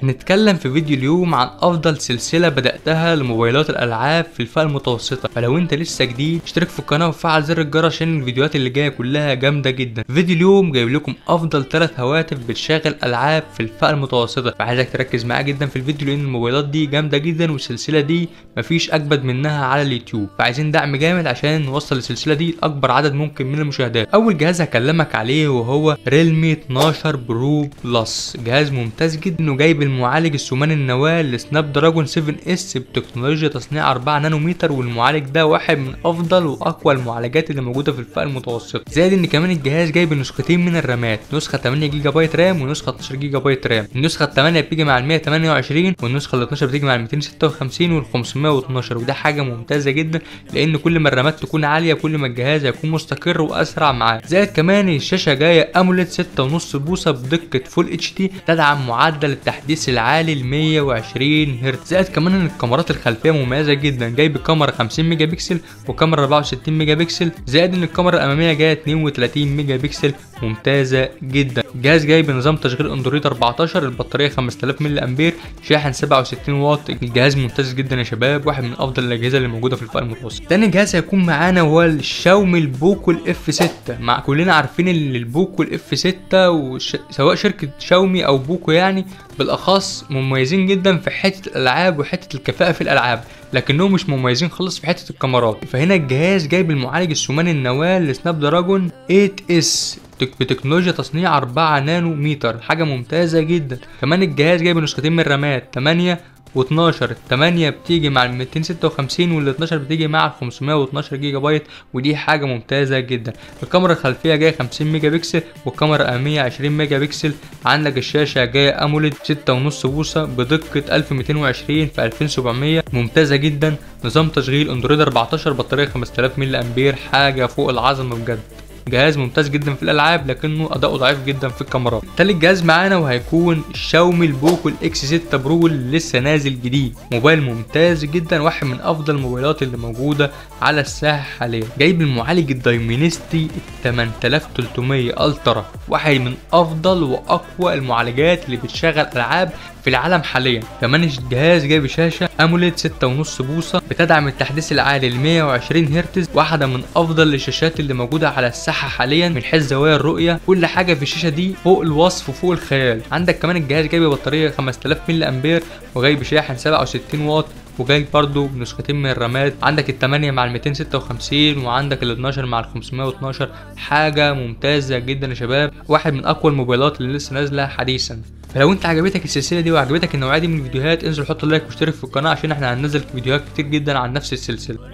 هنتكلم في فيديو اليوم عن افضل سلسله بداتها لموبايلات الالعاب في الفئه المتوسطه، فلو انت لسه جديد اشترك في القناه وفعل زر الجرس عشان الفيديوهات اللي جايه كلها جامده جدا. فيديو اليوم جايب لكم افضل 3 هواتف بتشغل العاب في الفئه المتوسطه، فعايزك تركز معايا جدا في الفيديو لان الموبايلات دي جامده جدا والسلسله دي مفيش اجمد منها على اليوتيوب، فعايزين دعم جامد عشان نوصل السلسله دي لاكبر عدد ممكن من المشاهدات. اول جهاز هكلمك عليه وهو ريلمي 12 برو بلس، جهاز ممتاز جدا انه جايب المعالج الثماني النواه لسناب دراجون 7 اس بتكنولوجيا تصنيع 4 نانومتر، والمعالج ده واحد من افضل واقوى المعالجات اللي موجوده في الفئه المتوسطه. زائد ان كمان الجهاز جايب نسختين من الرامات، نسخه 8 جيجا بايت رام ونسخه 12 جيجا بايت رام. النسخه ال 8 بتيجي مع ال 128 والنسخه ال 12 بتيجي مع ال 256 وال 512، وده حاجه ممتازه جدا لان كل ما الرامات تكون عاليه كل ما الجهاز هيكون مستقر واسرع معاك. زائد كمان الشاشه جايه اموليد 6.5 بوصه بدقه فول اتش دي، تدعم معدل التحديث العالي ل 120 هرتز. زائد كمان ان الكاميرات الخلفيه مميزه جدا، جايب كاميرا 50 ميجا بكسل وكاميرا 64 ميجا بكسل. زائد ان الكاميرا الاماميه جايه 32 ميجا بكسل ممتازه جدا. الجهاز جاي بنظام تشغيل اندرويد 14، البطاريه 5000 ملي امبير، شاحن 67 واط. الجهاز ممتاز جدا يا شباب، واحد من افضل الاجهزه اللي موجوده في الفئه المتوسطه. تاني جهاز هيكون معانا هو الشاومي البوكو الاف 6. مع كلنا عارفين ان البوكو الاف 6 سواء شركه شاومي او بوكو يعني بالاخص مميزين جدا في حته الالعاب وحته الكفاءه في الالعاب، لكنهم مش مميزين خالص في حته الكاميرات. فهنا الجهاز جايب المعالج الثماني النواه لسناب دراجون 8 اس بتكنولوجيا تصنيع 4 نانو متر، حاجه ممتازه جدا. كمان الجهاز جايب نسختين من الرامات 8 و12. ال8 بتيجي مع ال 256 وال12 بتيجي مع ال 512 جيجا بايت، ودي حاجه ممتازه جدا. الكاميرا الخلفيه جايه 50 ميجا بكسل والكاميرا الاماميه 20 ميجا بكسل. عندك الشاشه جايه اموليد 6.5 بوصه بدقه 1220 في 2700، ممتازه جدا. نظام تشغيل اندرويد 14، بطاريه 5000 ملي امبير، حاجه فوق العظمه بجد. جهاز ممتاز جدا في الالعاب لكنه اداؤه ضعيف جدا في الكاميرات. تالت جهاز معانا وهيكون الشاومي البوكو الاكس 6 برو اللي لسه نازل جديد، موبايل ممتاز جدا، واحد من افضل الموبايلات اللي موجوده على الساحه حاليا. جايب المعالج الدايمنستي 8300 الترا، واحد من افضل واقوى المعالجات اللي بتشغل العاب في العالم حاليا. كمان الجهاز جايب شاشه اموليد 6.5 بوصه بتدعم التحديث العالي ل 120 هرتز، واحده من افضل الشاشات اللي موجوده على الساحه حاليا من حيث زوايا الرؤيه. كل حاجه في الشاشه دي فوق الوصف وفوق الخيال. عندك كمان الجهاز جايب بطاريه 5000 ملي امبير وجايب شاحن 67 واط، وجاي برضو بنسختين من الرامات. عندك ال8 مع ال 256 وعندك ال12 مع ال 512، حاجه ممتازه جدا يا شباب، واحد من اقوى الموبايلات اللي لسه نازله حديثا. فلو انت عجبتك السلسله دي وعجبتك النوعيه دي من الفيديوهات انزل حط لايك واشترك في القناه عشان احنا هننزل فيديوهات كتير جدا عن نفس السلسله.